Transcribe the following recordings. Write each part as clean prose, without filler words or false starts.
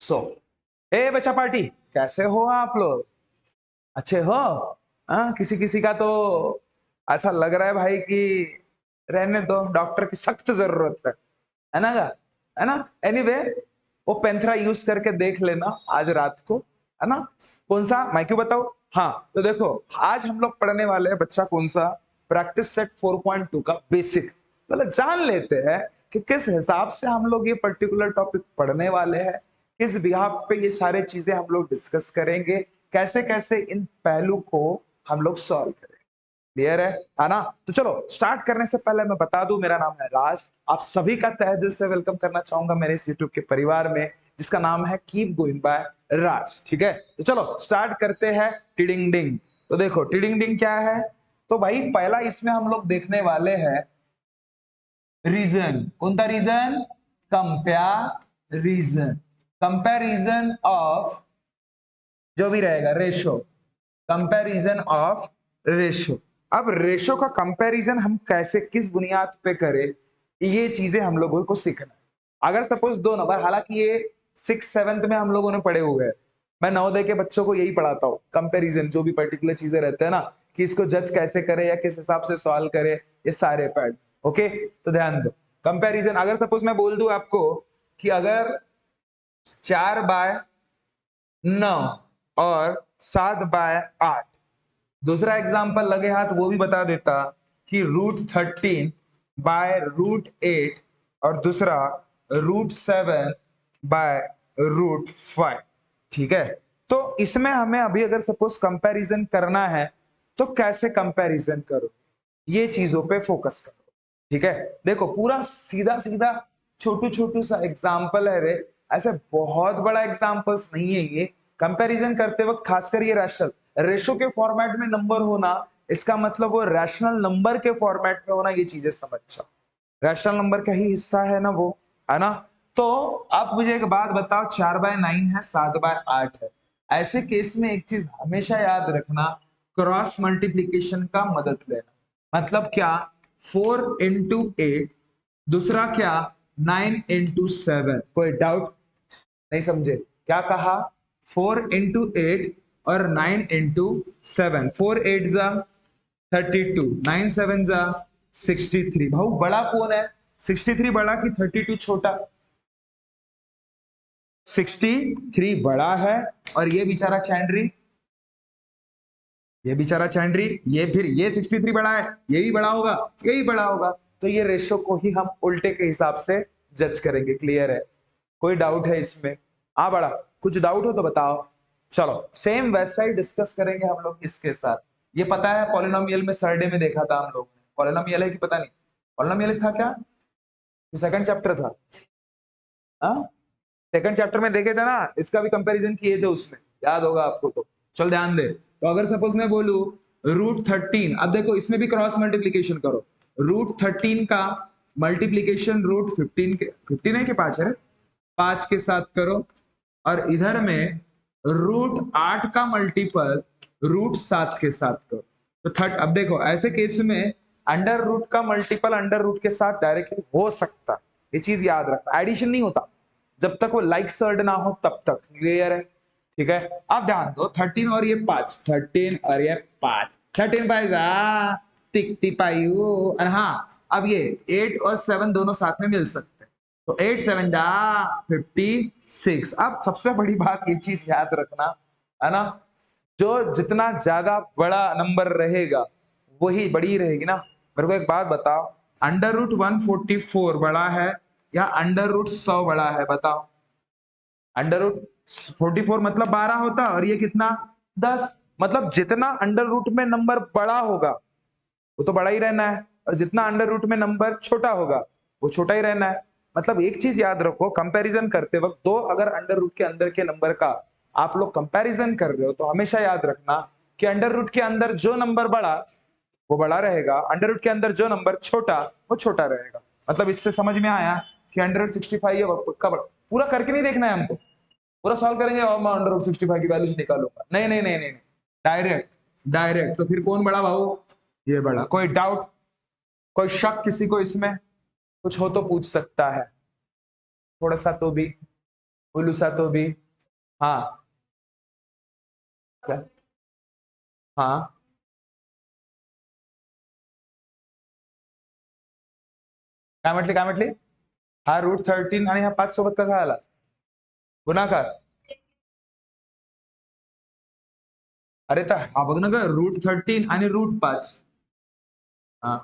सो ए बच्चा पार्टी, कैसे हो आप लोग? अच्छे हो? हाँ, किसी किसी का तो ऐसा लग रहा है भाई कि रहने दो, डॉक्टर की सख्त जरूरत है ना? है ना? एनीवे, वो पेंथरा यूज करके देख लेना आज रात को, है ना? कौन सा मैं क्यों बताऊं? हाँ, तो देखो आज हम लोग पढ़ने वाले हैं बच्चा कौन सा, प्रैक्टिस सेट 4.2 का बेसिक। मतलब जान लेते हैं कि किस हिसाब से हम लोग ये पर्टिकुलर टॉपिक पढ़ने वाले हैं, किस बिहाफ पे ये सारे चीजें हम लोग डिस्कस करेंगे, कैसे कैसे इन पहलू को हम लोग सॉल्व करेंगे। क्लियर है ना? तो चलो स्टार्ट करने से पहले मैं बता दूं, मेरा नाम है राज। आप सभी का तहे दिल से वेलकम करना चाहूंगा मेरे इस यूट्यूब के परिवार में, जिसका नाम है कीप गोइंग बाय राज। ठीक है, तो चलो स्टार्ट करते हैं। टिडिंग डिंग। तो देखो टिडिंग डिंग क्या है? तो भाई पहला इसमें हम लोग देखने वाले हैं रीजन। कौन सा रीजन? कंपैरिजन। कंपैरिजन ऑफ जो भी रहेगा रेशो, कंपैरिजन ऑफ रेशो। अब रेशो का कंपैरिजन हम कैसे किस बुनियाद पे करें, ये चीजें हम लोगों को सीखना है। अगर सपोज दो नंबर, हालांकि ये 6th 7th में हम लोगों ने पढ़े हुए हैं, मैं नवोदय के बच्चों को यही पढ़ाता हूँ। कंपैरिजन जो भी पर्टिकुलर चीजें रहते हैं ना, कि इसको जज कैसे करे या किस हिसाब से सॉल्व करे, ये सारे पार्ट। ओके, तो ध्यान दो। कंपैरिजन अगर सपोज मैं बोल दूं आपको कि अगर 4/9 और 7/8, दूसरा एग्जाम्पल लगे हाथ वो भी बता देता कि √13/√8 और दूसरा √7/√5। ठीक है, तो इसमें हमें अभी अगर सपोज कंपैरिजन करना है तो कैसे कंपैरिजन करो, ये चीजों पे फोकस करो। ठीक है, देखो पूरा सीधा सीधा छोटू छोटू सा एग्जाम्पल है रे, ऐसे बहुत बड़ा एग्जाम्पल्स नहीं है ये। कंपैरिजन करते वक्त खासकर ये रैशनल रेशो के फॉर्मेट में नंबर होना, इसका मतलब वो रैशनल नंबर के फॉर्मेट में होना, ये चीजें समझ जाओ। रैशनल नंबर का ही हिस्सा है ना वो, है ना? तो आप मुझे एक बात बताओ, 4/9 है, 7/8 है। ऐसे केस में एक चीज हमेशा याद रखना, क्रॉस मल्टीप्लीकेशन का मदद लेना। मतलब क्या? 4 into 8, दूसरा क्या? 9 into 7। कोई डाउट? नहीं समझे क्या कहा? 4 into 8 और 9 into 7। 4 8 जा 32, 9 7 जा 63। भाऊ बड़ा कौन है? 63 बड़ा कि 32 छोटा? 63 बड़ा है, और ये बेचारा चैंडरी, ये बेचारा चैंडरी, ये फिर ये 63 बड़ा है, ये भी बड़ा होगा, ये भी बड़ा होगा। तो ये रेशो को ही हम उल्टे के हिसाब से जज करेंगे। क्लियर है? कोई डाउट है इसमें? हाँ बड़ा, कुछ डाउट हो तो बताओ। चलो सेम वैसा ही डिस्कस करेंगे हम लोग इसके साथ। ये पता है पॉलिनोमियल में सरडे में देखा था हम लोग ने, पॉलिनोमियल है कि पता नहीं? पॉलिनोमियल था क्या? सेकंड चैप्टर था? हाँ, सेकंड चैप्टर में देखे थे ना, इसका भी कंपैरिजन किए थे उसमें, याद होगा आपको तो। चल ध्यान दे। तो अगर सपोज मैं बोलूं √13, अब देखो इसमें भी क्रॉस मल्टीप्लीकेशन करो। √13 का मल्टीप्लीकेशन √15 के, 15 है कि 5 है, 5 के साथ करो, और इधर में √8 का मल्टीपल √7 के साथ करो। तो अब देखो ऐसे केस में अंडर रूट का मल्टीपल अंडर रूट के साथ डायरेक्टली हो सकता है, ये चीज याद रखना। एडिशन नहीं होता जब तक वो लाइक सर्ड ना हो तब तक। क्लियर है? ठीक है, अब ध्यान दो, 13 और ये 5, 13 और ये 5, 13 5 टिकती पायू। और हाँ, अब ये 8 और 7 दोनों साथ में मिल सकते हैं, तो 8 7 जा 56। अब सबसे बड़ी बात ये चीज याद रखना, है ना, जो जितना ज्यादा बड़ा नंबर रहेगा वही बड़ी रहेगी ना। मेरे को एक बात बताओ, √144 बड़ा है या √100 बड़ा है? बताओ। √44 मतलब 12 होता, और ये कितना? 10। मतलब जितना अंडर रूट में नंबर बड़ा होगा वो तो बड़ा ही रहना है, और जितना अंडर रूट में नंबर छोटा होगा वो छोटा ही रहना है। मतलब एक चीज याद रखो, कंपैरिजन करते वक्त दो अगर अंडर रूट के अंदर के नंबर का आप लोग कंपैरिजन कर रहे हो, तो हमेशा याद रखना कि अंडर रूट के अंदर जो नंबर बड़ा वो बड़ा रहेगा, अंडर रूट के अंदर जो नंबर छोटा वो छोटा रहेगा। मतलब इससे समझ में आया कि √65 है पक्का बड़ा। पूरा करके नहीं देखना है हमको, पूरा सॉल्व करेंगे और मैं √65 की वैल्यूज निकालूंगा, नहीं नहीं नहीं नहीं, डायरेक्ट डायरेक्ट। तो फिर कौन बड़ा भाऊ? ये बड़ा। कोई डाउट, कोई शक किसी को इसमें? कुछ हो तो पूछ सकता है, थोड़ा सा तो भी उलूसा तो भी, हाँ क्या, हाँ काय म्हटली, हा रूट 13 आणि हा 5 सोबत कसा आला गुणाकार. अरे तर हा बघ ना ग, रूट 13 आणि रूट 5. हा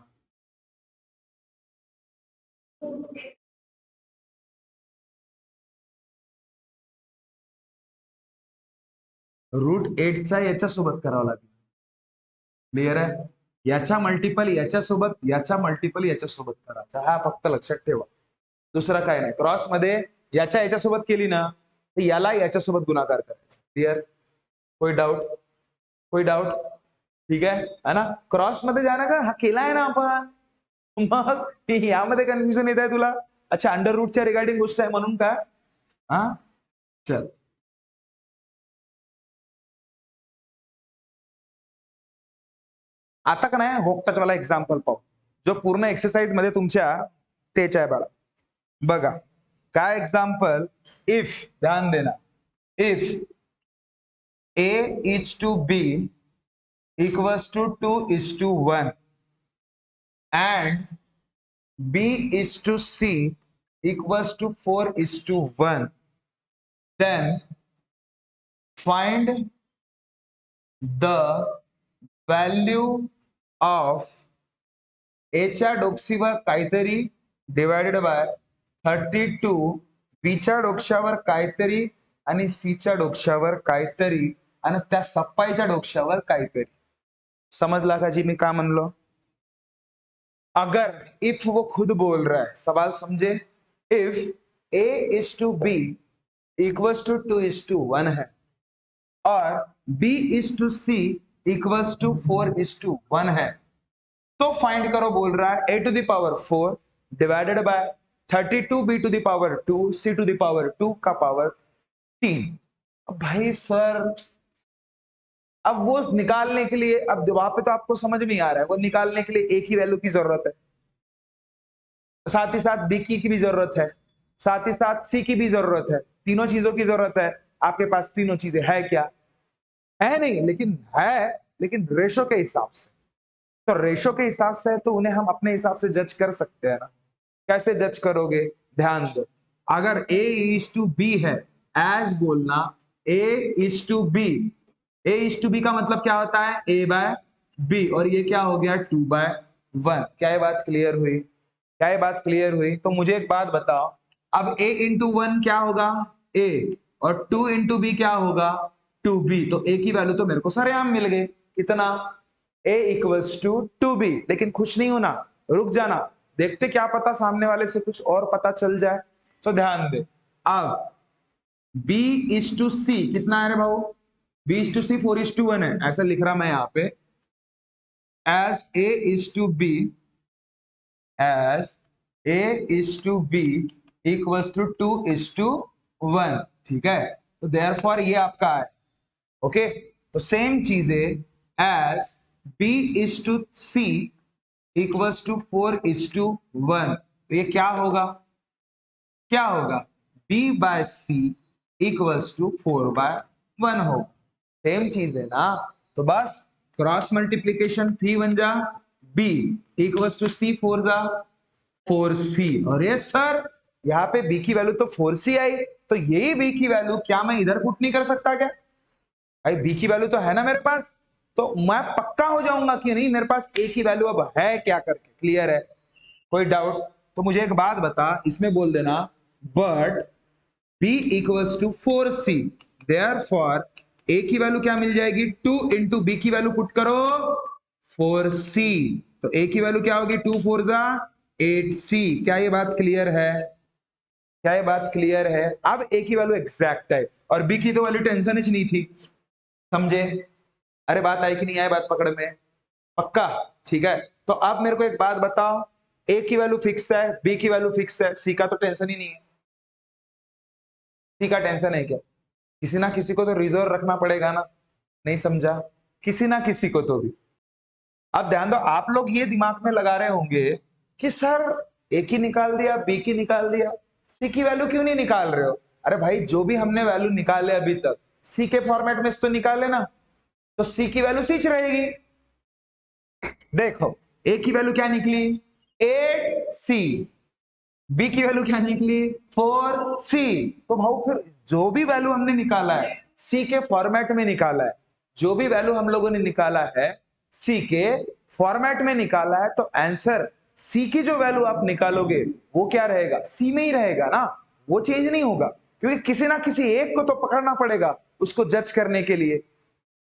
रूट 8चा याच्यासोबत करावा लागेल. क्लिअर आहे. याच्या मल्टिपल याच्यासोबत, याच्या मल्टिपल याच्यासोबत करायचा, हा फक्त लक्षात ठेवा. दुसरं काय नाही. क्रॉस मध्ये याच्या याच्यासोबत केली ना, तर याला याच्यासोबत गुणाकार करायचा. क्लिअर. कोई डाऊट, कोई डाऊट. ठीक आहे ना. क्रॉस मध्ये जाणं का, हा केलाय ना आपण, मग यामध्ये कन्फ्युजन येत आहे तुला. अच्छा, अंडर रूटच्या रिगार्डिंग गोष्ट आहे म्हणून का. हा चल, आता का नाही होकटाच वाला एक्झाम्पल पाहू, जो पूर्ण एक्सरसाइज मध्ये तुमच्या तेच आहे बाळा. बघा काय एक्झाम्पल. इफ, ध्यान देना, if A is to B equals to 2:1 and B is to C equals to 4:1, then find the value of एच्या डोक्षीवर काहीतरी डिवायडेड बाय 32, बीच्या डोक्यावर काहीतरी आणि सीच्या डोक्यावर काहीतरी आणि त्या सप्पाईच्या डोक्यावर काहीतरी. समजला का जी मी का म्हणलो. अगर, इफ वो खुद बोल रहा है, सवाल समझे. If A is to B equals to 2:1 है और B is to C equals to 4:1 है, तो फाइंड करो बोल रहा है A to the power 4 divided by 32 B to the power 2 C to the power 2 का पावर 3. भाई सर, अब वो निकालने के लिए, अब वहां पे तो आपको समझ में आ रहा है, वो निकालने के लिए एक ही वैल्यू की जरूरत है, साथ ही साथ बी की भी जरूरत है, साथ ही साथ सी की भी जरूरत है, तीनों चीजों की जरूरत है. आपके पास तीनों चीजें है क्या, है नहीं, लेकिन है, लेकिन रेशो के हिसाब से. तो रेशो के हिसाब से है तो उन्हें हम अपने हिसाब से जज कर सकते हैं ना. कैसे जज करोगे, ध्यान दो. अगर A इज टू बी है, एज बोलना A is to B. A is to B का मतलब क्या होता है, A बाय बी, और ये क्या हो गया 2/1. क्या ये बात क्लियर हुई, क्या ये बात क्लियर हुई. तो मुझे एक बात बताओ, अब A इंटू 1 क्या होगा A, और 2 इंटू बी क्या होगा 2B. तो A की वैल्यू तो मेरे को सरेआम मिल गई. कितना, A इक्वल्स टू 2B. लेकिन खुश नहीं होना, रुक जाना, देखते क्या पता सामने वाले से कुछ और पता चल जाए. तो ध्यान दे. अब B इज टू C कितना है रे भाऊ, B इज टू C 4:1 है, ऐसा लिख रहा मैं यहाँ पे. As A is to B, as A is to B equals to 2:1. ठीक है, तो देयरफॉर ये आपका है. ओके, तो सेम चीजें as B is to C equals to 4:1. तो ये क्या होगा, क्या होगा, B by C equals to 4/1 होगा. सेम चीज है ना. तो बस क्रॉस मल्टीप्लीकेशन फी बन जा, B equals to C 4C. और ये सर यहाँ पे B की वैल्यू तो 4C आई, तो यही B की वैल्यू क्या मैं इधर पुट नहीं कर सकता क्या. भाई B की वैल्यू तो है ना मेरे पास, तो मैं पक्का हो जाऊंगा कि नहीं मेरे पास A की वैल्यू अब है क्या करके. क्लियर है, कोई डाउट. तो मुझे एक बात बता, इसमें बोल देना but B equals to 4C, therefore A की वैल्यू क्या मिल जाएगी 2 इंटू B की वैल्यू पुट करो 4C. तो A की वैल्यू क्या होगी 2 4 जा 8C. क्या ये बात क्लियर है, क्या ये बात क्लियर है. अब A की वैल्यू एग्जैक्ट है और B की तो वैल्यू टेंशन ही नहीं थी. समझे, अरे बात आई कि नहीं आई, बात पकड़ में, पक्का. ठीक है, तो अब मेरे को एक बात बताओ, A की वैल्यू फिक्स है, B की वैल्यू फिक्स है, C का तो टेंशन ही नहीं है. C का टेंशन है क्या, किसी ना किसी को तो रिजर्व रखना पड़ेगा ना. नहीं समझा, किसी ना किसी को तो भी. अब ध्यान दो, आप लोग ये दिमाग में लगा रहे होंगे कि सर A की निकाल दिया, B की निकाल दिया, C की वैल्यू क्यों नहीं निकाल रहे हो. अरे भाई जो भी हमने वैल्यू निकाले अभी तक सी के फॉर्मेट में तो निकाले ना, तो सी की वैल्यू सीच रहेगी। देखो ए की वैल्यू क्या निकली 8c, बी की वैल्यू क्या निकली 4c। तो भाव फिर जो भी वैल्यू हमने निकाला है सी के फॉर्मेट में निकाला है, जो भी वैल्यू हम लोगों ने निकाला है सी के फॉर्मेट में निकाला है, तो आंसर सी की जो वैल्यू आप निकालोगे वो क्या रहेगा, सी में ही रहेगा ना, वो चेंज नहीं होगा। क्योंकि किसी ना किसी एक को तो पकड़ना पड़ेगा उसको जज करने के लिए,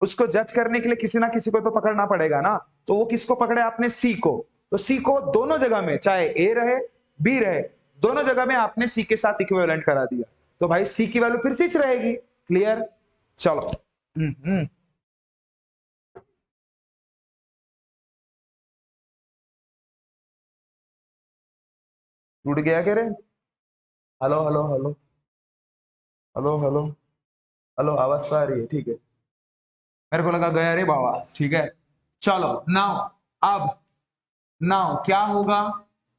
उसको जज करने के लिए किसी ना किसी को तो पकड़ना पड़ेगा ना। तो वो किसको पकड़े आपने, सी को। तो सी को दोनों जगह में, चाहे ए रहे बी रहे, दोनों जगह में आपने सी के साथ इक्विवेलेंट करा दिया, तो भाई सी की वैल्यू फिर सिच रहेगी। क्लियर, चलो। टूट गया क्या रे? Hello hello hello hello hello hello, आवाज तो आ रही है, ठीक है। मेरे को लगा गया रे बाबा, ठीक है। चलो नाउ, अब नाउ क्या होगा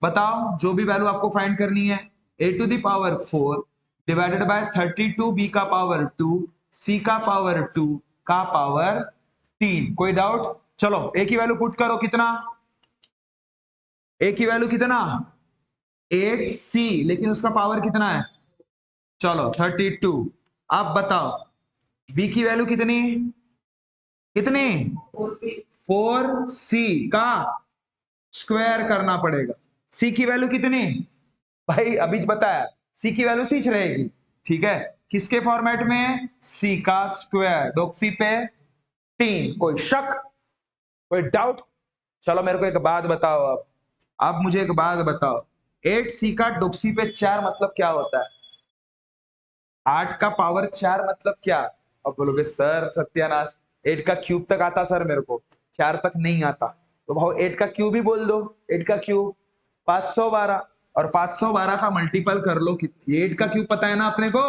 बताओ, जो भी वैल्यू आपको फाइंड करनी है, a to the power 4 divided by 32 b का पावर 2 c का पावर 2 का पावर 3। कोई डाउट? चलो a की वैल्यू पुट करो, कितना a की वैल्यू कितना 8c, लेकिन उसका पावर कितना है, चलो 32। अब बताओ b की वैल्यू कितनी कितनी 4c का स्क्वायर करना पड़ेगा। सी की वैल्यू कितनी, भाई अभी बताया सी की वैल्यू सीच रहेगी, ठीक है। किसके फॉर्मेट में, सी का स्क्वायर डॉक्सी पे 3। कोई शक, कोई डाउट? चलो मेरे को एक बात बताओ, अब मुझे एक बात बताओ, 8c का डॉक्सी पे 4 मतलब क्या होता है, 8 का पावर 4 मतलब क्या? अब बोलोगे सर सत्यानाश 8 का क्यूब तक आता सर, मेरे को 4 तक नहीं आता। तो भाव 8 का क्यूब ही बोल दो, 8 का क्यूब 512, और 512 का मल्टीपल कर लो, 8 का क्यूब पता है ना अपने को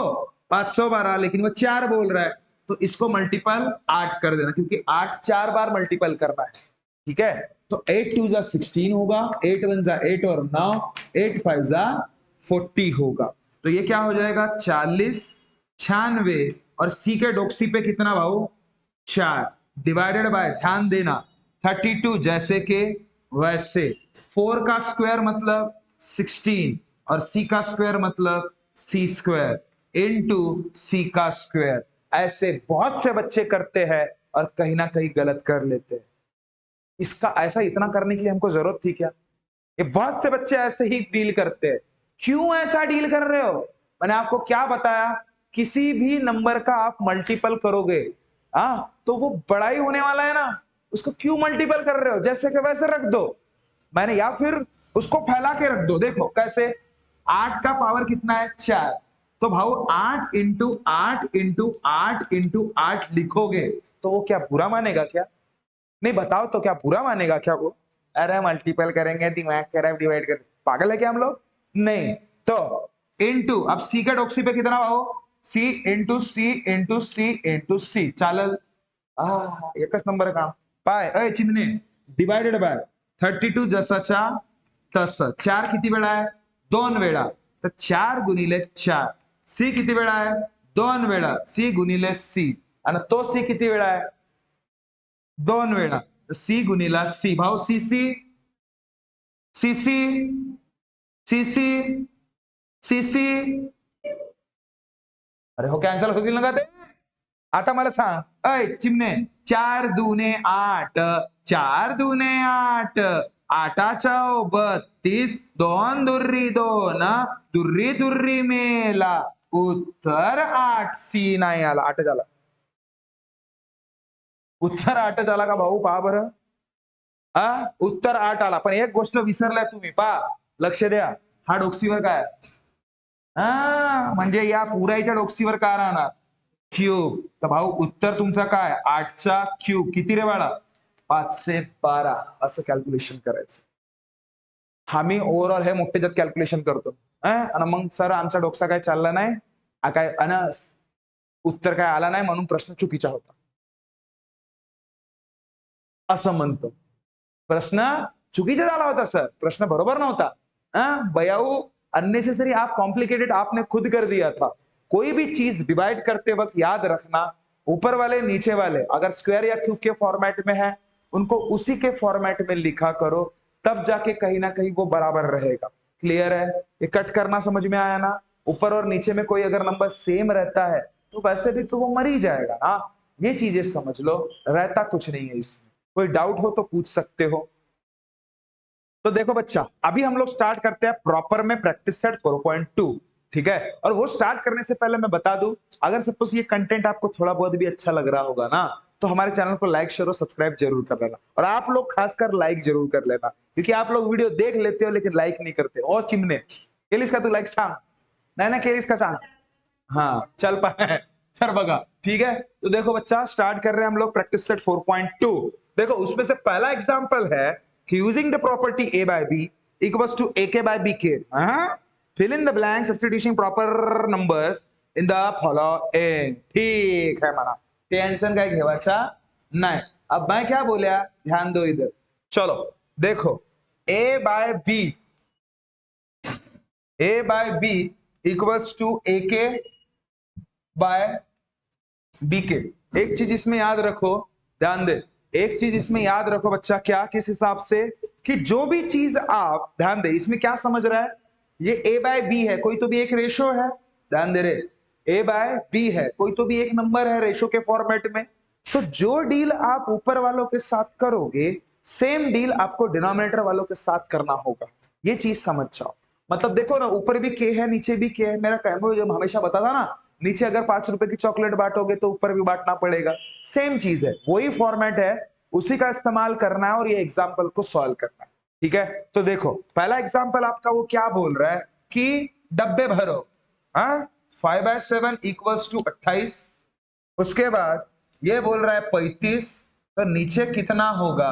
512, लेकिन वो 4 बोल रहा है, तो इसको मल्टीपल 8 कर देना, क्योंकि 8 4 बार मल्टीपल करना है, ठीक है। तो 8 2 जा 16 होगा, 8 1 जा 8 और 9, 8 5 जा 40 होगा। तो ये क्या हो जाएगा 40 96, और सी के डॉक्सी पे कितना भाऊ 4 डिवाइडेड बाय, ध्यान देना 32 जैसे के वैसे, 4 का स्क्वायर मतलब 16 और सी का स्क्वायर मतलब सी स्क्वायर इनटू सी का स्क्वायर। ऐसे बहुत से बच्चे करते हैं और कहीं ना कहीं गलत कर लेते हैं। इसका ऐसा इतना करने के लिए हमको जरूरत थी क्या? ये बहुत से बच्चे ऐसे ही डील करते हैं। क्यों ऐसा डील कर रहे हो? मैंने आपको क्या बताया, किसी भी नंबर का आप मल्टीपल करोगे तो वो बड़ा ही होने वाला है ना, उसको क्यों मल्टीपल कर रहे हो, जैसे कि वैसे रख दो मैंने, या फिर उसको फैला के रख दो। देखो कैसे, 8 का पावर कितना है 4, तो भाऊ 8 इंटू 8 इंटू 8 इंटू 8 लिखोगे तो वो क्या बुरा मानेगा क्या? नहीं बताओ तो, क्या बुरा मानेगा क्या वो? अरे मल्टीपल करेंगे दिमाग खराब, डिवाइड कर, पागल है क्या हम लोग? नहीं। तो इनटू, अब सी का डॉक्सी पे कितना भाव, सी इंटू सी इंटू सी इंटू सी, चालल एकच नंबर काम पाय अय चिन्हने, डिवाइडेड बाय 32 जसाच्या तसं, 4 किती वेळा आहे 2 वेळा, तर 4 गुणिले 4, सी किती वेळा आहे 2 वेळा, सी गुणिले सी, आणि तो सी किती वेळा आहे 2 वेळा, सी गुणिला सी, भाव सी सी सी सी सी सी सी सी, अरे हो कॅन्सल होतील ना का ते? आता मला सांग अय चिमणे, 4 दुने 8, 4 दुने 8, 8 32, 2 दुर्री 2, दुर्री दुर्री मेला, उत्तर 8 सी नाही आला, 8 झाला, उत्तर 8 झाला का भाऊ, पहा बरं उत्तर 8 आला। पण एक गोष्ट विसरलाय तुम्ही, पहा लक्ष द्या, हा डोक्सीवर काय म्हणजे या पुराईच्या डोक्सीवर काय राहणार क्यूब, तर भाऊ उत्तर तुमचा काय 8चा क्यूब किती रे बाळा 512, असं कॅल्क्युलेशन करायचं। आम्ही ओव्हरऑल हे मोठे जत कॅल्क्युलेशन करतो आणि मग सर आमचा डोकसा काय चालला नाही, काय उत्तर काय आला नाही म्हणून प्रश्न चुकीचा होता असं म्हणतो। प्रश्न चुकीचा झाला होता सर, प्रश्न बरोबर नव्हता। बयाऊ अननेसेसरी आप कॉम्प्लिकेटेड आपने खुद कर दिया था, कोई भी चीज डिवाइड करते वक्त याद रखना, ऊपर वाले नीचे वाले अगर स्क्वायर या क्यूब के फॉर्मेट में है, उनको उसी के फॉर्मेट में लिखा करो, तब जाके कहीं ना कहीं वो बराबर रहेगा। क्लियर है? ये कट करना समझ में आया ना? ऊपर और नीचे में कोई अगर नंबर सेम रहता है तो वैसे भी तो वो मर ही जाएगा ना। ये चीजें समझ लो, रहता कुछ नहीं है इसमें। कोई डाउट हो तो पूछ सकते हो। तो देखो बच्चा, अभी हम लोग स्टार्ट करते हैं प्रॉपर में प्रैक्टिस सेट 4.2, ठीक है? और वो स्टार्ट करने से पहले मैं बता दूं, अगर सपोज ये कंटेंट आपको थोड़ा बहुत भी अच्छा लग रहा होगा ना, तो हमारे चैनल को लाइक शेयर और सब्सक्राइब जरूर कर लेना। और आप लोग खासकर लाइक जरूर कर लेना, क्योंकि आप लोग वीडियो देख लेते हो लेकिन लाइक नहीं करते। और चिमने केलिस का तू लाइक सांग, नहीं ना केलिस का सांग, हाँ चल पाए सर बगा, ठीक है? तो देखो बच्चा, स्टार्ट कर रहे हैं हम लोग प्रैक्टिस सेट 4.2। देखो उसमें से पहला एग्जांपल है कि using the property a by b equals to ak by bk, fill in the blank substituting proper numbers in the following। ठीक है माना, टेंशन का घेवाचा नहीं। अब मैं क्या बोला, ध्यान दो इधर। चलो देखो, a by b equals to ak by bk। एक चीज इसमें याद रखो, ध्यान दे, एक चीज इसमें याद रखो बच्चा, क्या किस हिसाब से कि जो भी चीज आप ध्यान दे, इसमें क्या समझ रहा है, ये a बाय b है, कोई तो भी एक रेशो है, ध्यान दे रे, a बाय b है, कोई तो भी एक नंबर है रेशो के फॉर्मेट में। तो जो डील आप ऊपर वालों के साथ करोगे, सेम डील आपको डिनोमिनेटर वालों के साथ करना होगा। ये चीज समझ जाओ। मतलब देखो ना, ऊपर भी k है नीचे भी k है। मेरा कहना जब हमेशा बताता ना, नीचे अगर 5 रुपए की चॉकलेट बांटोगे तो ऊपर भी बांटना पड़ेगा। सेम चीज है, वही फॉर्मेट है, उसी का इस्तेमाल करना है और ये एग्जाम्पल को सॉल्व करना है, ठीक है? तो देखो पहला एग्जाम्पल आपका वो क्या बोल रहा है कि डब्बे भरो, हाँ 5/7 इक्वल्स टू 28। उसके बाद ये बोल रहा है 35, तो नीचे कितना होगा,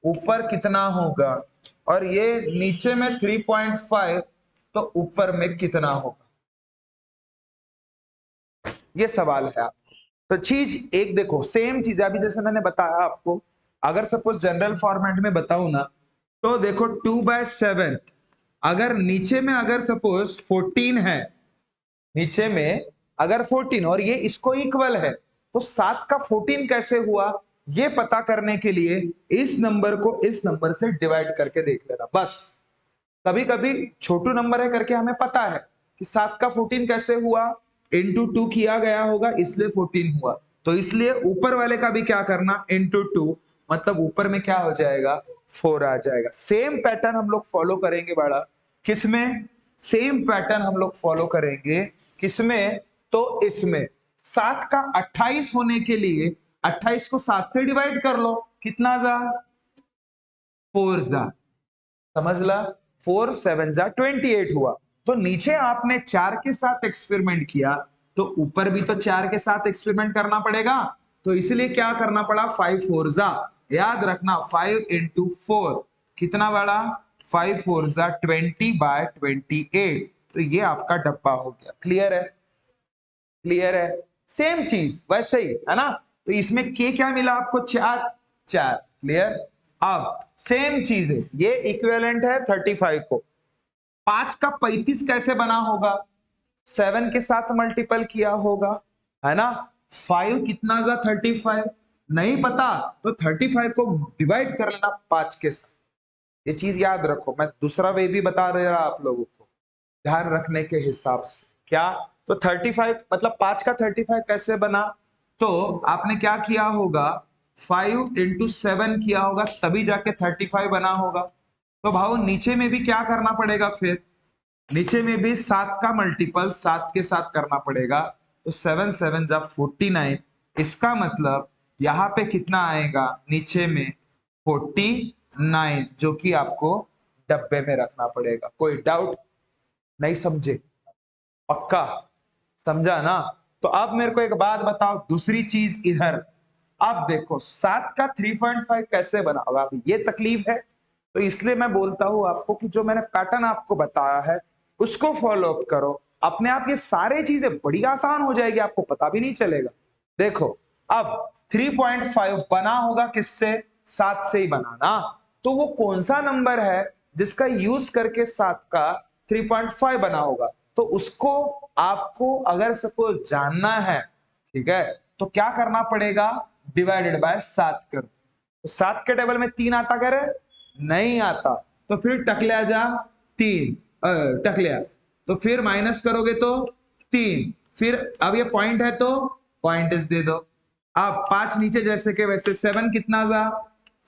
ऊपर कितना होगा, और ये नीचे में 3.5, तो ऊपर में कितना होगा, ये सवाल है आपको। तो चीज एक देखो, सेम चीज है। अभी जैसे मैंने बताया आपको, अगर सपोज जनरल फॉर्मेट में बताऊं ना, तो देखो 2/7, अगर नीचे में अगर सपोज 14 है, नीचे में अगर 14 और ये इसको इक्वल है, तो 7 का 14 कैसे हुआ, ये पता करने के लिए इस नंबर को इस नंबर से डिवाइड करके देख लेना बस। कभी कभी छोटू नंबर है करके हमें पता है कि 7 का 14 कैसे हुआ, इंटू 2 किया गया होगा इसलिए 14 हुआ। तो इसलिए ऊपर वाले का भी क्या करना, इंटू 2, मतलब ऊपर में क्या हो जाएगा, 4 आ जाएगा। सेम पैटर्न हम लोग फॉलो करेंगे बड़ा, किसमें, सेम पैटर्न हम लोग फॉलो करेंगे किसमें, तो इसमें 7 का 28 होने के लिए 28 को 7 से डिवाइड कर लो, कितना जा, 4 जा, समझ ला, 4 7 जा 28 हुआ। तो नीचे आपने 4 के साथ एक्सपेरिमेंट किया, तो ऊपर भी तो 4 के साथ एक्सपेरिमेंट करना पड़ेगा। तो इसलिए क्या करना पड़ा, 5 4 जा, याद रखना 5 इंटू 4 कितना बड़ा, 5 4 जा 20/28। तो ये आपका डब्बा हो गया। क्लियर है? क्लियर है? सेम चीज वैसे ही है ना। तो इसमें के क्या मिला आपको, 4 4। क्लियर? अब सेम चीज है, ये इक्विवेलेंट है 35 को। 5 का 35 कैसे बना होगा, 7 के साथ मल्टीपल किया होगा, है ना। 5 कितना जा 35, नहीं पता तो 35 को डिवाइड कर लेना 5 के साथ। ये चीज याद रखो, मैं दूसरा वे भी बता रहा आप लोगों को ध्यान रखने के हिसाब से। क्या, तो 35 मतलब 5 का 35 कैसे बना, तो आपने क्या किया होगा, 5 इंटू 7 किया होगा, तभी जाके 35 बना होगा। तो भाव नीचे में भी क्या करना पड़ेगा, फिर नीचे में भी 7 का मल्टीपल 7 के साथ करना पड़ेगा। तो 7 7 जा 49, इसका मतलब यहाँ पे कितना आएगा, नीचे में 49, जो कि आपको डब्बे में रखना पड़ेगा। कोई डाउट? नहीं समझे? पक्का समझा ना। तो अब मेरे को एक बात बताओ, दूसरी चीज इधर, अब देखो 7 का 3.5 कैसे बना होगा, अभी ये तकलीफ है। तो इसलिए मैं बोलता हूं आपको कि जो मैंने पैटर्न आपको बताया है उसको फॉलो अप करो, अपने आप ये सारी चीजें बड़ी आसान हो जाएगी, आपको पता भी नहीं चलेगा। देखो अब 3.5 बना होगा किससे, 7 से ही बना ना। तो वो कौन सा नंबर है जिसका यूज करके 7 का 3.5 बना होगा, तो उसको आपको अगर सपोज जानना है, ठीक है, तो क्या करना पड़ेगा, डिवाइडेड बाय 7 कर। तो 7 के टेबल में 3 आता करे, नहीं आता, तो फिर टकलिया जा 3 टकलिया, तो फिर माइनस करोगे तो 3, फिर अब ये पॉइंट है तो पॉइंट दे दो। अब 5 नीचे जैसे के वैसे, 7 कितना जा,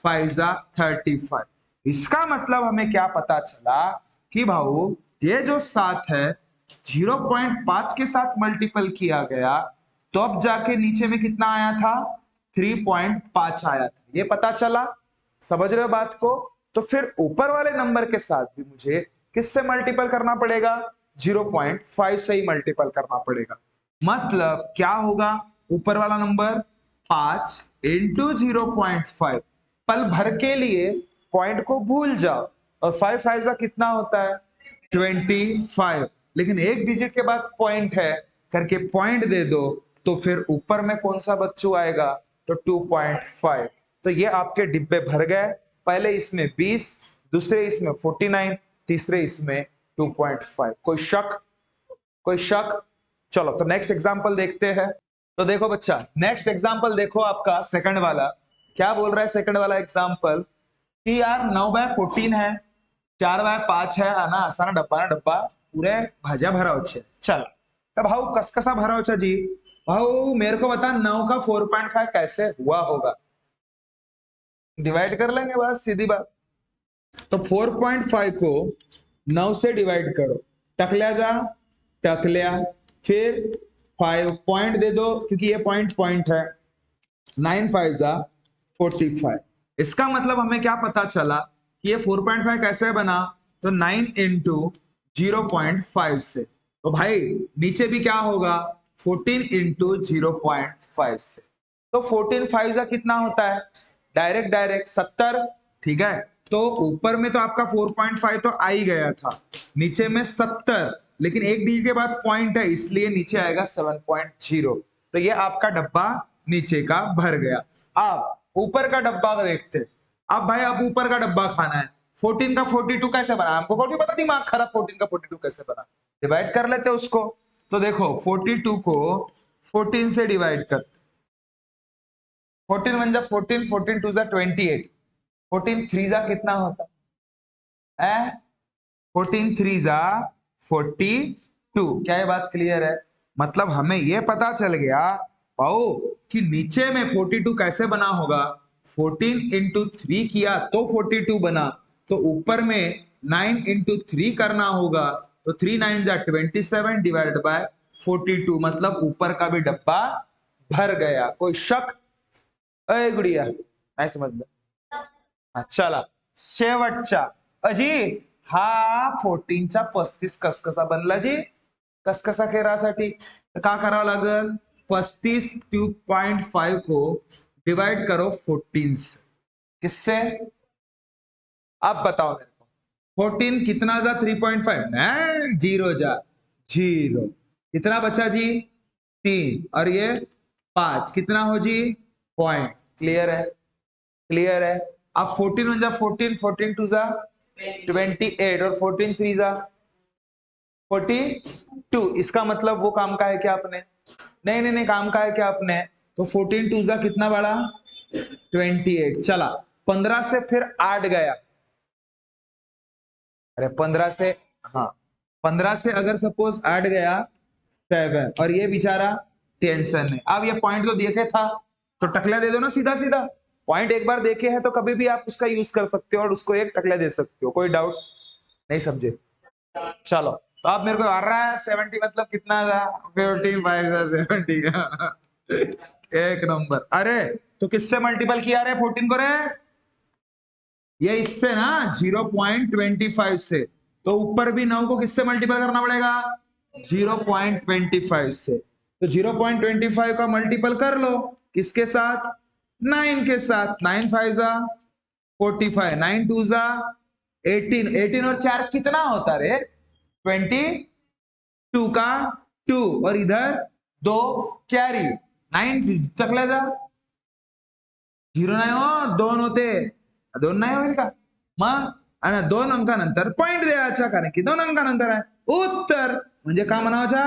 5 जा 35। इसका मतलब हमें क्या पता चला कि भाऊ ये जो 7 है 0.5 के साथ मल्टीपल किया गया, तो अब जाके नीचे में कितना आया था, 3.5 आया था, ये पता चला। समझ रहे हो बात को? तो फिर ऊपर वाले नंबर के साथ भी मुझे किससे मल्टीपल करना पड़ेगा, 0.5 से ही मल्टीपल करना पड़ेगा। मतलब क्या होगा, ऊपर वाला नंबर 5 इंटू 0.5, पल भर के लिए पॉइंट को भूल जाओ, और 5 5 का कितना होता है, 25, लेकिन एक डिजिट के बाद पॉइंट है करके पॉइंट दे दो, तो फिर ऊपर में कौन सा बच्चू आएगा, तो 2.5। तो ये आपके डिब्बे भर गए, पहले इसमें 20, दूसरे इसमें 49, तीसरे इसमें 2.5। कोई शक, कोई शक? चलो तो नेक्स्ट एग्जांपल देखते हैं। तो देखो बच्चा, नेक्स्ट एग्जांपल देखो आपका सेकंड वाला, क्या बोल रहा है सेकंड वाला एग्जांपल, कि यार 9/14 है, 4/5 है ना, आसान डब्बा ना डब्बा पूरे भाजा भरा हो। चल तो भाऊ कसकसा भरा हो जी, भाऊ मेरे को बता 9 का 4.5 कैसे हुआ होगा, डिवाइड कर लेंगे बस, सीधी बात। तो 4.5 को 9 से डिवाइड करो, टकलिया जा टकलिया, फिर 5 पॉइंट दे दो क्योंकि ये पॉइंट पॉइंट है, 9 5 जा 45। इसका मतलब हमें क्या पता चला कि ये 4.5 कैसे बना, तो 9 इंटू 0.5 से, तो भाई नीचे भी क्या होगा, 14 इंटू 0.5 से, तो 14 5 जा कितना होता है, डायरेक्ट डायरेक्ट 70, ठीक है। तो ऊपर में तो आपका 4.5 तो आ ही गया था, नीचे में 70, लेकिन एक डी के बाद पॉइंट है इसलिए नीचे आएगा 7.0। तो ये आपका डब्बा नीचे का भर गया। अब ऊपर का डब्बा देखते, अब भाई अब ऊपर का डब्बा खाना है। 14 का 42 कैसे बना, हमको 40 पता, दिमाग खराब, 14 का 42 कैसे बना, डिवाइड कर लेते उसको। तो देखो 42 को 14 से डिवाइड करते, 14 1 जा 14, 14 2 जा 28, 14 3 जा कितना होता है, 14 3 जा 42। क्या ये बात क्लियर है? मतलब हमें ये पता चल गया पाओ कि नीचे में 42 कैसे बना होगा, 14 इंटू 3 किया तो 42 बना, तो ऊपर में 9 इंटू 3 करना होगा, तो 3 9 जा 27 डिवाइड बाय 42, मतलब ऊपर का भी डब्बा भर गया। कोई शक? अय गुड़िया नाही समजलं, चला शेवटचा अजी, हा 14चा 35 कसकसा बनला जी, कसकसा केरासाठी का करावं लागल, 35 2.5 को डिवाइड करो 14 से, किससे, अब बताओ मेरे को, 14 कितना जा 3.5, नहीं जीरो जा जीरो, कितना बचा जी 3, और ये 5 कितना हो जी पॉइंट। क्लियर है, क्लियर है। अब 14 1 जा 14, 14 2 जा 28, और 14 3 जा 42। इसका मतलब वो काम का है क्या आपने, नहीं नहीं नहीं, काम का है क्या आपने, तो 14 2 जा कितना बड़ा 28। चला 15 से फिर 8 गया, अरे 15 से, हाँ 15 से अगर सपोज 8 गया 7, और ये बेचारा टेंशन है। अब ये पॉइंट तो देखे था तो टकला दे दो ना, सीधा सीधा पॉइंट एक बार देखे है तो कभी भी आप उसका यूज कर सकते हो और उसको एक टकला दे सकते हो, कोई डाउट नहीं, समझे? चलो तो आप मेरे को आ रहा है 70 मतलब कितना था, 15 5 था 70 का एक नंबर। अरे तो किससे मल्टीपल किया रे 14 को रे, ये इससे ना 0.25 से, तो ऊपर भी 9 को किससे मल्टीपल करना पड़ेगा, 0.25 से, तो 0.25 का मल्टीपल कर लो किसके साथ, 9 के साथ, 9 5 जा 45, 9 2 जा 18, 18 और 4 कितना होता रे 22 का 2, और इधर 2 कैरी, 9 चकला जा 0 नाही हो, 2 होते, 2 नाही होईल का मग, आणि 2 अंकानंतर पॉइंट द्यायचा कारण की 2 अंकानंतर आहे उत्तर। म्हणजे का म्हणावचा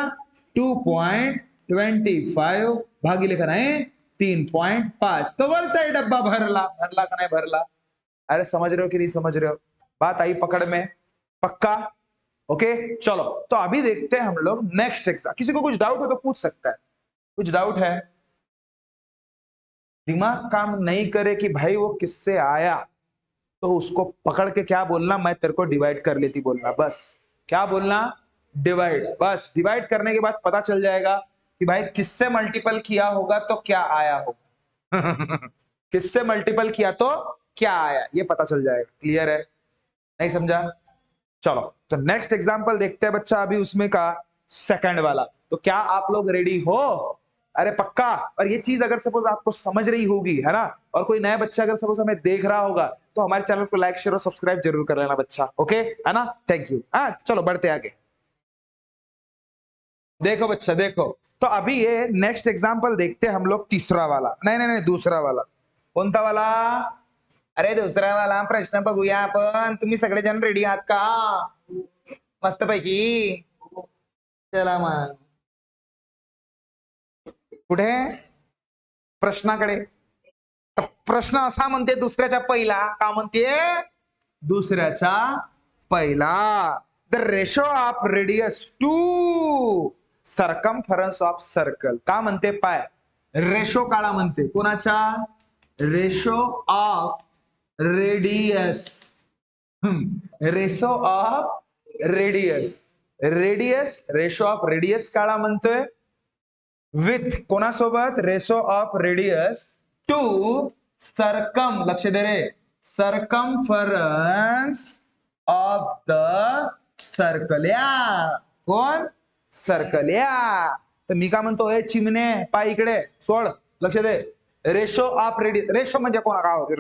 2.25 भागिले का नाही 3.5 तो वरचा डब्बा भरला भरला का नाही भरला. अरे समझ रहे हो कि नहीं समझ रहे हो, बात आई पकड़ में, पक्का? ओके चलो, तो अभी देखते हैं हम लोग नेक्स्ट एग्जाम. किसी को कुछ डाउट हो तो पूछ सकता है. कुछ डाउट है? दिमाग काम नहीं करे कि भाई वो किससे आया, तो उसको पकड़ के क्या बोलना, मैं तेरे को डिवाइड कर लेती बोलना. बस क्या बोलना? डिवाइड. बस डिवाइड करने के बाद पता चल जाएगा कि भाई किससे मल्टीपल किया होगा तो क्या आया होगा. किससे मल्टीपल किया तो क्या आया, ये पता चल जाएगा. क्लियर है? नहीं समझा? चलो तो नेक्स्ट एग्जांपल देखते हैं बच्चा, अभी उसमें का सेकंड वाला. तो क्या आप लोग रेडी हो? अरे पक्का. और ये चीज अगर सपोज आपको समझ रही होगी, है ना, और कोई नया बच्चा अगर सपोज हमें देख रहा होगा, तो हमारे चैनल को लाइक शेयर और सब्सक्राइब जरूर कर लेना बच्चा. ओके है ना? Thank you. हाँ चलो बढ़ते आगे. देखो बच्चा देखो, तो अभी ये नेक्स्ट एग्जांपल देखते हैं हम लोग तीसरा वाला. नहीं नहीं नहीं, दूसरा वाला. कोणता वाला? अरे दुसरा वाला प्रश्न बघूया आपण. तुम्ही सगळेजण रेडी आहात का? मस्त पैकी. चला मग. कुठे? प्रश्नाकडे. तर प्रश्न असा म्हणते दुसऱ्याच्या पहिला, का म्हणते? दुसऱ्याचा पहिला. The ratio of radius to circumference of circle. का म्हणते पाय? रेशो काळा म्हणते. कोणाचा? Ratio of radius. Ratio of radius. Radius ratio of radius काळा म्हणतोय विथ कोणासोबत? Ratio of radius to circum. लक्ष दे रे. Circumference of the circle. या कोण? सर्कल. या तर मी काय म्हणतो, हे चिमणे पाय इकडे सोड, लक्ष दे. Ratio of radius. रेशो म्हणजे कोणा का होते?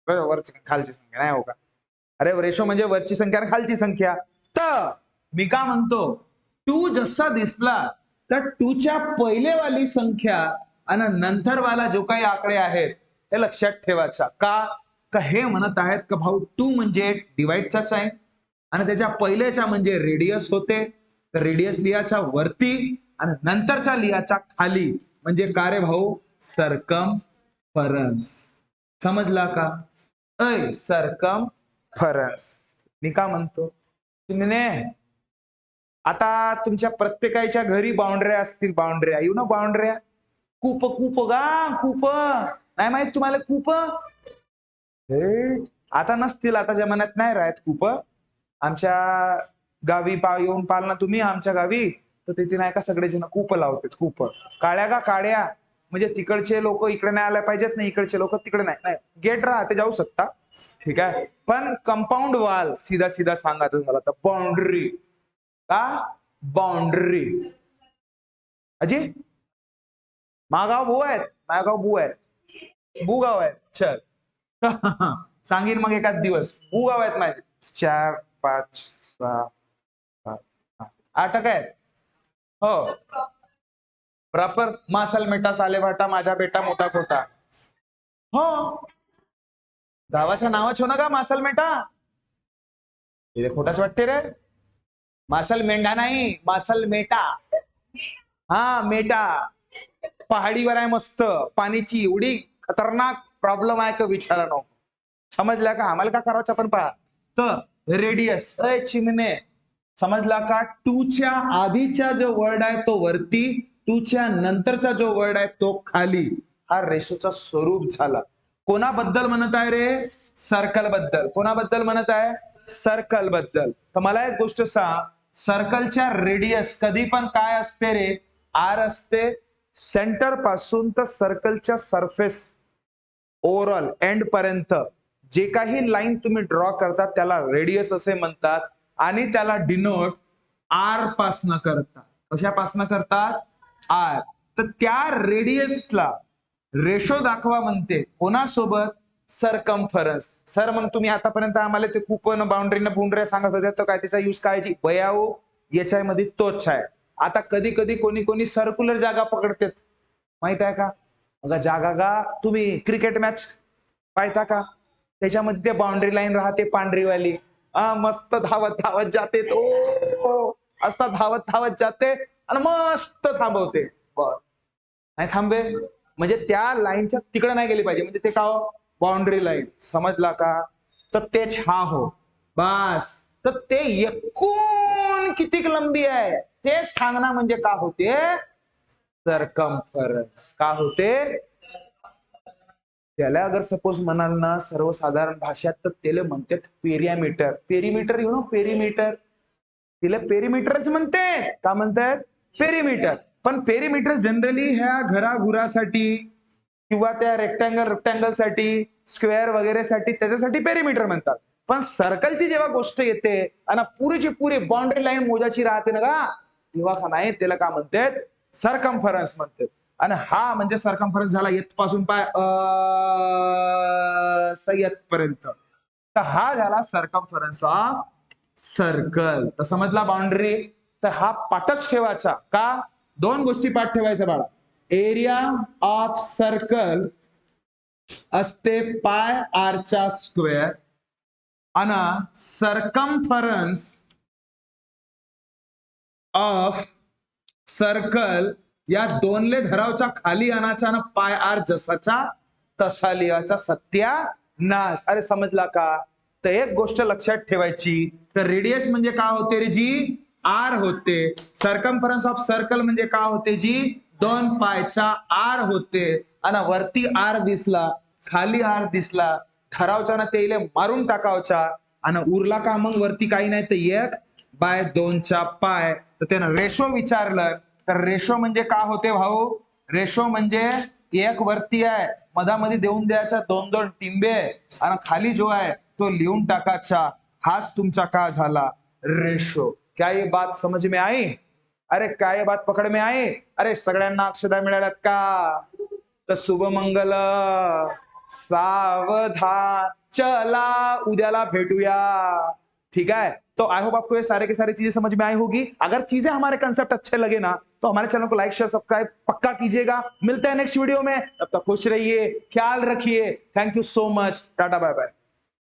वरची खालची संख्या नाही हो का? अरे रेशो म्हणजे वरची संख्या आणि खालची संख्या. तर मी का म्हणतो, टू जसा दिसला तर टूच्या पहिलेवाली संख्या आणि नंतर वाला जो काही आकडे आहेत हे लक्षात ठेवायचा. का हे म्हणत आहेत का भाऊ टू म्हणजे डिवाइडचाच आहे आणि त्याच्या पहिल्याच्या म्हणजे रेडियस होते, तर रेडियस लिहाचा वरती आणि नंतरचा लिहाचा खाली, म्हणजे का रे भाऊ? सर्कमफरन्स. समजला का? ऐ सर्कमफरन्स. मी का म्हणतो, चिमणे आता तुमच्या प्रत्येकाच्या घरी बाउंड्र्या असतील. बाउंड्र्या येऊ ना, बाउंड्र्या. कूप कूप गा कूप. नाही माहित तुम्हाला कूप? आता नसतील, आता जमान्यात नाही राहत कूप. आमच्या गावी येऊन पाल ना तुम्ही आमच्या गावी, तर तिथे नाही का सगळेजण कूप लावतात. कूप काळ्या का काड्या, म्हणजे तिकडचे लोक इकडे नाही आले पाहिजेत, नाही इकडचे लोक तिकडे नाही. नाही गेट राहते, जाऊ शकता, ठीक आहे. पण कंपाऊंड वॉल सीधा सीधा सांगायचं झालं तर बाउंड्री. का? बाउंड्री. अजी मागाव भू आहेत, मागाव भू आहेत, भूगाव आहेत. चल सांगीन मग एखाद दिवस. भूगाव आहेत माझे 4 5 6 7 8 आहेत. हो प्रॉपर मासलमेटा सालेभाटा माझा बेटा मोठा खोटा. हो गावाच्या नावाच हो ना का मासलमेटा? हे खोटाच वाटते रे. मासल मेंढा नाही, मासल मेटा. हा मेटा. पहाडीवर आहे मस्त, पाणीची एवढी खतरनाक प्रॉब्लेम आहे का विचारा नको. समजला का? आम्हाला का करायचं आपण पहा. तर रेडियस चिमणे समजला का? टूच्या आधीचा जो वर्ड आहे तो वरती, टूच्या नंतरचा जो वर्ड आहे तो खाली. हा रेशोचा स्वरूप झाला. कोणाबद्दल म्हणत आहे रे? सर्कल बद्दल. कोणाबद्दल म्हणत आहे? सर्कल बद्दल. तर मला एक गोष्ट सांग, सर्कलच्या रेडियस कधी पण काय असते रे? आर असते. सेंटर पासून तर सर्कलच्या सरफेस ओव्हरऑल एंड पर्यंत जे काही लाईन तुम्ही ड्रॉ करतात त्याला रेडियस असे म्हणतात आणि त्याला डिनोट आर पासनं करतात. कशापासनं करतात? आर. तर त्या रेडियसला रेशो दाखवा म्हणते. कोणासोबत? सर्कमफरन्स. सर मग तुम्ही आतापर्यंत आम्हाला ते कुपन बाउंड्रीनं बाउंड्री सांगत होते, तर काय त्याचा यूज कायची बयाओ? याच्यामध्ये तोच आहे. आता कधी कधी कोणी कोणी सर्क्युलर जागा पकडतात, माहित आहे का? बघा जागा का तुम्ही क्रिकेट मॅच पाहता का? त्याच्यामध्ये बाउंड्री लाईन राहते पांढरीवाली. मस्त धावत धावत जाते तो, असा धावत धावत जाते आणि मस्त थांबवते. बर, नाही थांबे म्हणजे त्या लाईनच्या तिकडे नाही गेली पाहिजे, म्हणजे ते का बाउंड्री लाईन, समजला का? तर तेच हा हो बस. तर ते एकूण किती लंबी आहे ते सांगणं म्हणजे का होते सरकमफरन्स. का होते? त्याला अगर सपोज म्हणाल ना सर्वसाधारण भाषेत तर त्याला म्हणतात perimeter. Perimeter you know perimeter, तिला पेरिमीटरच म्हणते. का म्हणतात? पेरिमीटर. पण पेरिमीटर जनरली ह्या घराघुरासाठी किंवा त्या रेक्टँगल साठी, स्क्वेअर वगैरे साठी, त्याच्यासाठी पेरिमीटर म्हणतात. पण सर्कलची जेव्हा गोष्ट येते आणि पुरीची पुरी बाउंड्री लाईन मोजाची राहते ना का, तेव्हा का नाही त्याला का म्हणतात? सरकमफरन्स म्हणतात. आणि हा म्हणजे सरकमफरन्स झाला येथपासून पाय येथपर्यंत. तर हा झाला सरकमफरन्स ऑफ सर्कल. तर समजला बाउंड्री. तर हा पाठच ठेवायचा. का? दोन गोष्टी पाठ ठेवायच्या बाळा. एरिया ऑफ सर्कल असते पाय आर चा स्क्वेअर आणि सरकमफरन्स ऑफ सर्कल या दोनले धरावच्या खाली आणायचा ना पाय आर जसाचा तसा लिहायचा. सत्यानाश. अरे समजला का? तर एक गोष्ट लक्षात ठेवायची, तर रेडियस म्हणजे का होते रे जी? आर होते. सरकमफरन्स ऑफ सर्कल म्हणजे का होते जी? 2 पायचा आर होते. आणि वरती आर दिसला, खाली आर दिसला, ठरावचा ना ते मारून टाकावचा आणि उरला का मग वरती काही नाही तर 1/2 पाय. तर त्यानं रेशो विचारलं, तर रेशो म्हणजे का होते भाऊ? रेशो म्हणजे एक वरती आहे, मधामध्ये देऊन द्यायचा 2-2 टिंबे आणि खाली जो आहे तो लिहून टाकायचा. हाच तुमचा का झाला? रेशो. क्या ये बात समझ में आई? अरे क्या ये बात पकड में आई? अरे सगळ्यांना अक्षदा मिळाल्यात का? तर शुभमंगल, सावधान. चला उद्याला भेटूया. ठीक है? तो आई होप आपको ये सारे के सारे चीजें समझ में आई होगी. अगर चीजें हमारे कंसेप्ट अच्छे लगे ना तो हमारे चैनल को लाइक शेयर सब्सक्राइब पक्का कीजिएगा. मिलते हैं नेक्स्ट वीडियो में. तब तक खुश रहिए, ख्याल रखिए. Thank you so much. Tata bye bye.